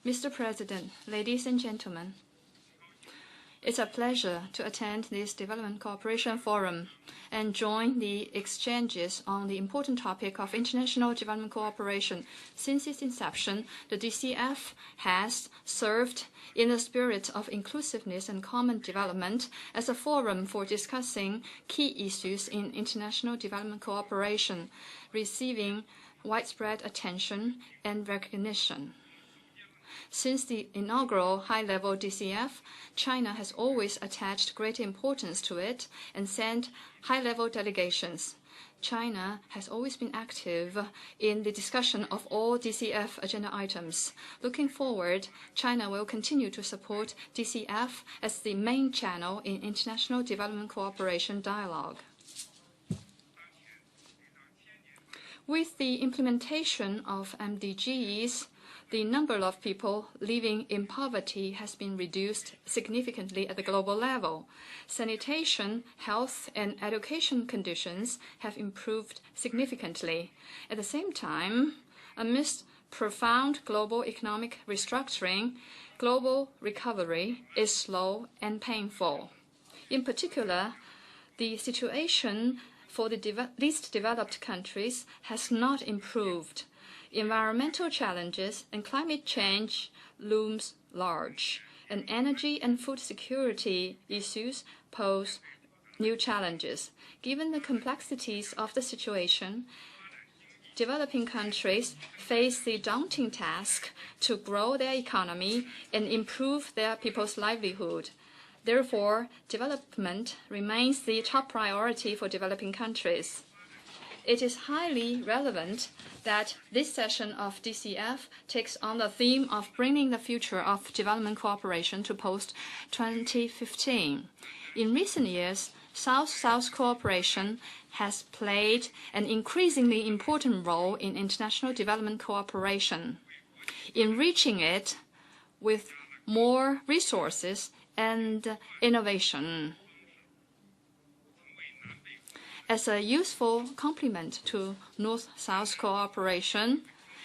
Mr. President, ladies and gentlemen, it's a pleasure to attend this Development Cooperation Forum and join the exchanges on the important topic of international development cooperation. Since its inception, the DCF has served in the spirit of inclusiveness and common development as a forum for discussing key issues in international development cooperation, receiving widespread attention and recognition. Since the inaugural high-level DCF, China has always attached great importance to it and sent high-level delegations. China has always been active in the discussion of all DCF agenda items. Looking forward, China will continue to support DCF as the main channel in international development cooperation dialogue. With the implementation of MDGs, the number of people living in poverty has been reduced significantly at the global level. Sanitation, health, and education conditions have improved significantly. At the same time, amidst profound global economic restructuring, global recovery is slow and painful. In particular, the situation for the least developed countries has not improved. Environmental challenges and climate change looms large, and energy and food security issues pose new challenges. Given the complexities of the situation, developing countries face the daunting task to grow their economy and improve their people's livelihood. Therefore, development remains the top priority for developing countries. It is highly relevant that this session of DCF takes on the theme of bringing the future of development cooperation to post-2015. In recent years, South-South cooperation has played an increasingly important role in international development cooperation. Enriching it with more resources and innovation. As a useful complement to North-South cooperation,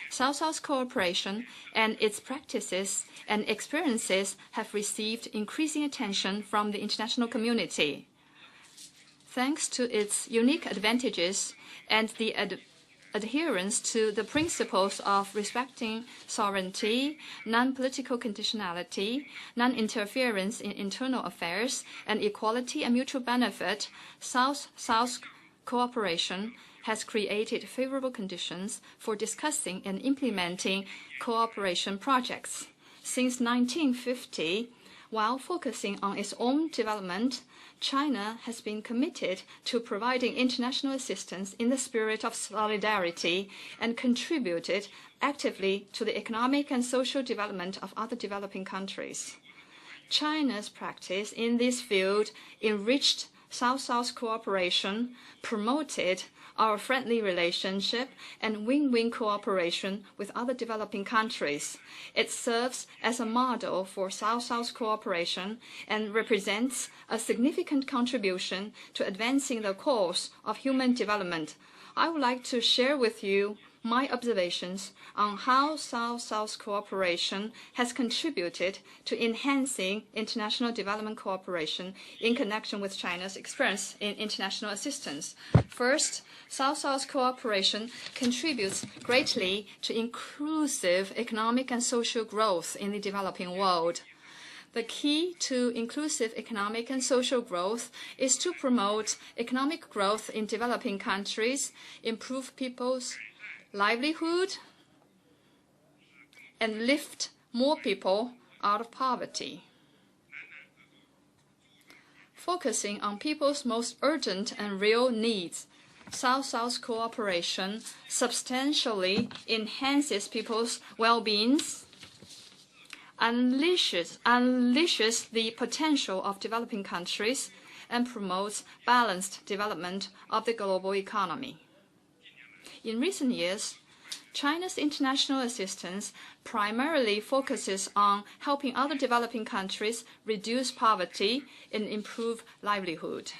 South-South cooperation and its practices and experiences have received increasing attention from the international community. Thanks to its unique advantages and the adherence to the principles of respecting sovereignty, non-political conditionality, non-interference in internal affairs, and equality and mutual benefit, South-South cooperation has created favorable conditions for discussing and implementing cooperation projects. Since 1950, while focusing on its own development, China has been committed to providing international assistance in the spirit of solidarity and contributed actively to the economic and social development of other developing countries. China's practice in this field enriched South-South cooperation, promoted our friendly relationship and win-win cooperation with other developing countries. It serves as a model for South-South cooperation and represents a significant contribution to advancing the cause of human development. I would like to share with you my observations on how South-South cooperation has contributed to enhancing international development cooperation in connection with China's experience in international assistance. First, South-South cooperation contributes greatly to inclusive economic and social growth in the developing world. The key to inclusive economic and social growth is to promote economic growth in developing countries, improve people's livelihood, and lift more people out of poverty. Focusing on people's most urgent and real needs, South-South cooperation substantially enhances people's well-being, unleashes the potential of developing countries, and promotes balanced development of the global economy. In recent years, China's international assistance primarily focuses on helping other developing countries reduce poverty and improve livelihood,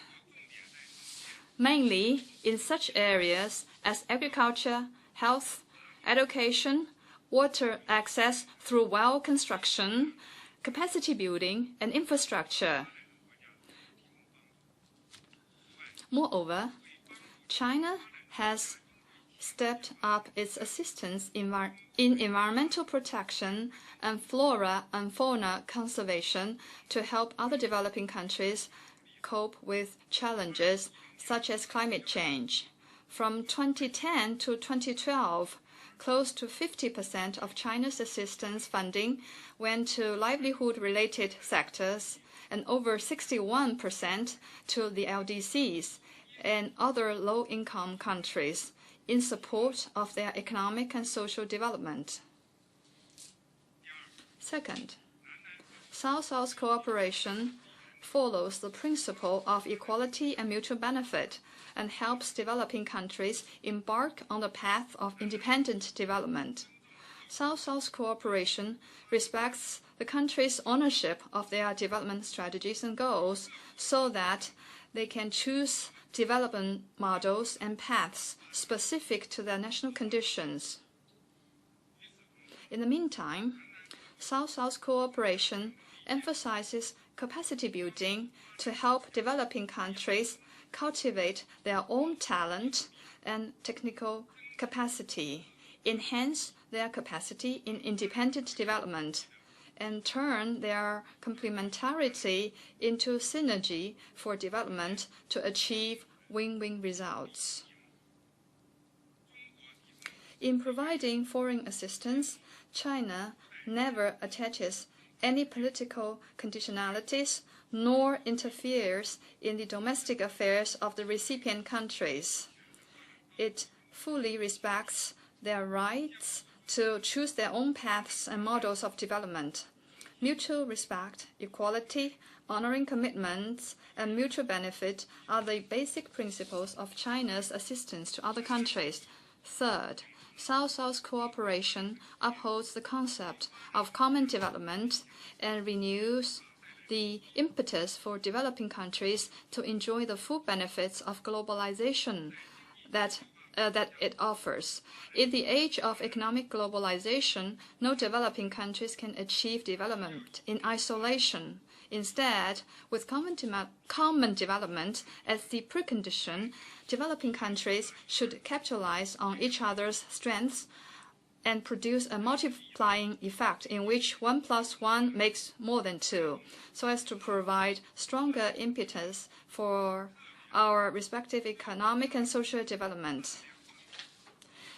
mainly in such areas as agriculture, health, education, water access through well construction, capacity building, and infrastructure. Moreover, China has stepped up its assistance in environmental protection and flora and fauna conservation to help other developing countries cope with challenges such as climate change. From 2010 to 2012, close to 50% of China's assistance funding went to livelihood-related sectors and over 61% to the LDCs and other low-income countries in support of their economic and social development. Second, South-South cooperation follows the principle of equality and mutual benefit and helps developing countries embark on the path of independent development. South-South cooperation respects the country's ownership of their development strategies and goals so that they can choose development models and paths specific to their national conditions. In the meantime, South-South cooperation emphasizes capacity building to help developing countries cultivate their own talent and technical capacity, enhance their capacity in independent development, and turn their complementarity into synergy for development to achieve win-win results. In providing foreign assistance, China never attaches any political conditionalities nor interferes in the domestic affairs of the recipient countries. It fully respects their rights to choose their own paths and models of development. Mutual respect, equality, honoring commitments, and mutual benefit are the basic principles of China's assistance to other countries. Third, South-South cooperation upholds the concept of common development and renews the impetus for developing countries to enjoy the full benefits of globalization that it offers. In the age of economic globalization, no developing countries can achieve development in isolation. Instead, with common development as the precondition, developing countries should capitalize on each other's strengths and produce a multiplying effect in which 1 + 1 makes more than 2, so as to provide stronger impetus for our respective economic and social development.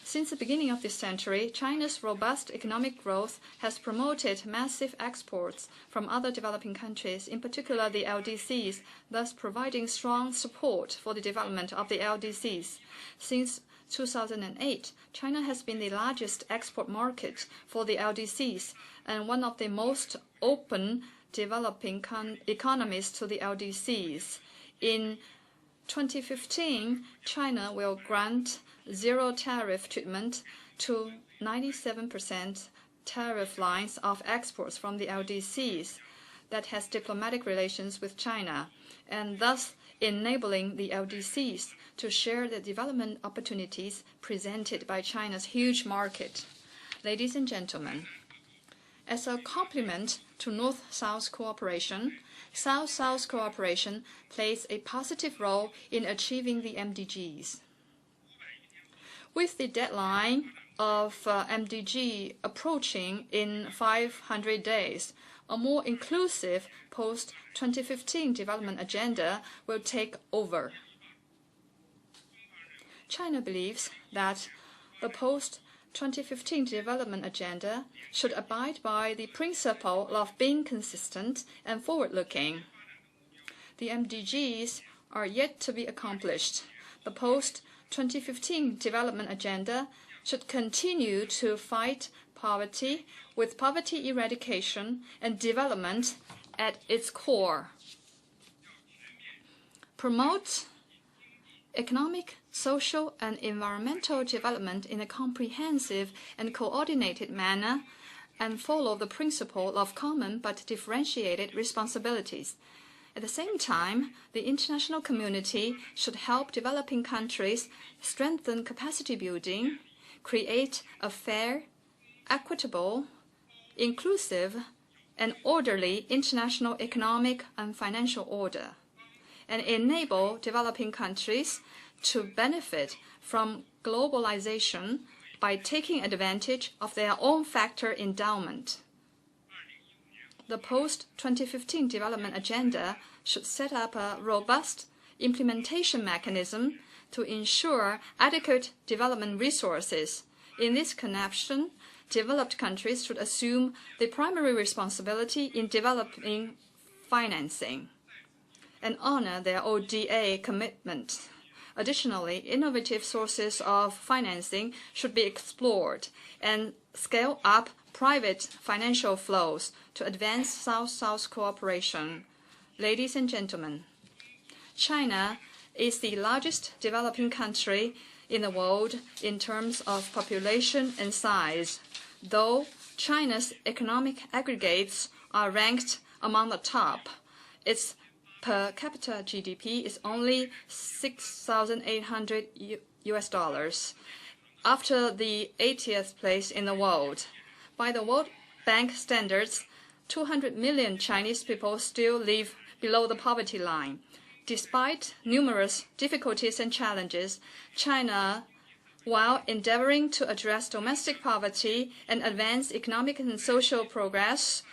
Since the beginning of this century, China's robust economic growth has promoted massive exports from other developing countries, in particular the LDCs, thus providing strong support for the development of the LDCs. Since 2008, China has been the largest export market for the LDCs and one of the most open developing economies to the LDCs. In 2015, China will grant zero tariff treatment to 97% tariff lines of exports from the LDCs that has diplomatic relations with China, and thus enabling the LDCs to share the development opportunities presented by China's huge market. Ladies and gentlemen, as a complement to North-South cooperation, South-South cooperation plays a positive role in achieving the MDGs. With the deadline of MDG approaching in 500 days, a more inclusive post-2015 development agenda will take over. China believes that the post-2015 development agenda should abide by the principle of being consistent and forward-looking. The MDGs are yet to be accomplished. The post-2015 development agenda should continue to fight poverty with poverty eradication and development at its core. Promote economic, social, and environmental development in a comprehensive and coordinated manner and follow the principle of common but differentiated responsibilities. At the same time, the international community should help developing countries strengthen capacity building, create a fair equitable, inclusive, and orderly international economic and financial order, and enable developing countries to benefit from globalization by taking advantage of their own factor endowment. The post-2015 development agenda should set up a robust implementation mechanism to ensure adequate development resources. In this connection, developed countries should assume the primary responsibility in developing financing and honor their ODA commitment. Additionally, innovative sources of financing should be explored and scale up private financial flows to advance South-South cooperation. Ladies and gentlemen, China is the largest developing country in the world in terms of population and size. Though China's economic aggregates are ranked among the top, its per capita GDP is only $6,800 after the 80th place in the world. By the World Bank standards, 200 million Chinese people still live below the poverty line. Despite numerous difficulties and challenges, China, while endeavoring to address domestic poverty and advance economic and social progress,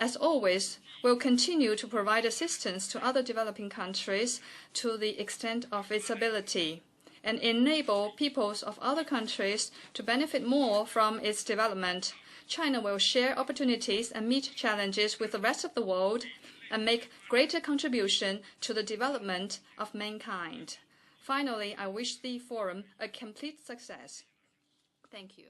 as always, will continue to provide assistance to other developing countries to the extent of its ability, and enable peoples of other countries to benefit more from its development. China will share opportunities and meet challenges with the rest of the world and make greater contribution to the development of mankind. Finally, I wish the forum a complete success. Thank you.